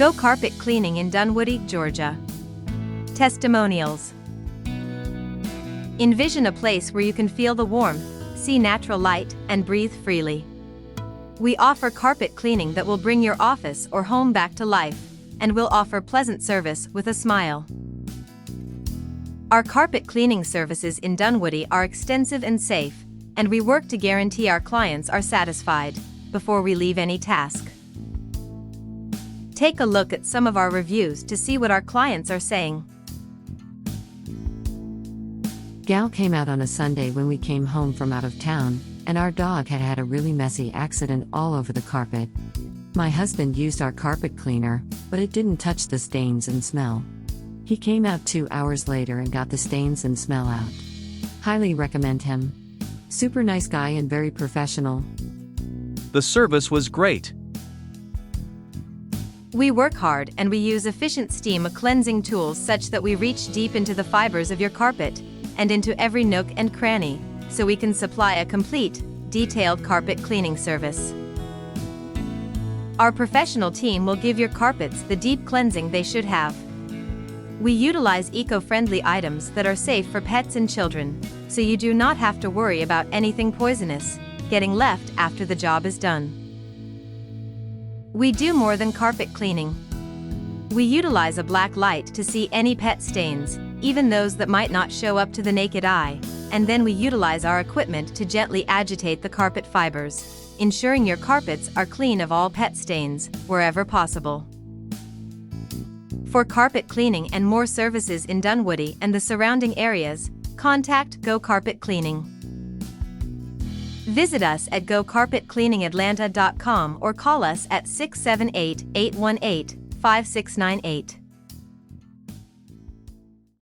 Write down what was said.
Go carpet cleaning in Dunwoody, Georgia. Testimonials. Envision a place where you can feel the warmth, see natural light, and breathe freely. We offer carpet cleaning that will bring your office or home back to life, and will offer pleasant service with a smile. Our carpet cleaning services in Dunwoody are extensive and safe, and we work to guarantee our clients are satisfied before we leave any task. Take a look at some of our reviews to see what our clients are saying. Gal came out on a Sunday when we came home from out of town, and our dog had had a really messy accident all over the carpet. My husband used our carpet cleaner, but it didn't touch the stains and smell. He came out 2 hours later and got the stains and smell out. Highly recommend him. Super nice guy and very professional. The service was great. We work hard and we use efficient steam cleansing tools such that we reach deep into the fibers of your carpet and into every nook and cranny, so we can supply a complete, detailed carpet cleaning service. Our professional team will give your carpets the deep cleansing they should have. We utilize eco-friendly items that are safe for pets and children, so you do not have to worry about anything poisonous getting left after the job is done. We do more than carpet cleaning. We utilize a black light to see any pet stains, even those that might not show up to the naked eye, and then we utilize our equipment to gently agitate the carpet fibers, ensuring your carpets are clean of all pet stains, wherever possible. For carpet cleaning and more services in Dunwoody and the surrounding areas, contact Go Carpet Cleaning. Visit us at gocarpetcleaningatlanta.com or call us at 678-818-5698.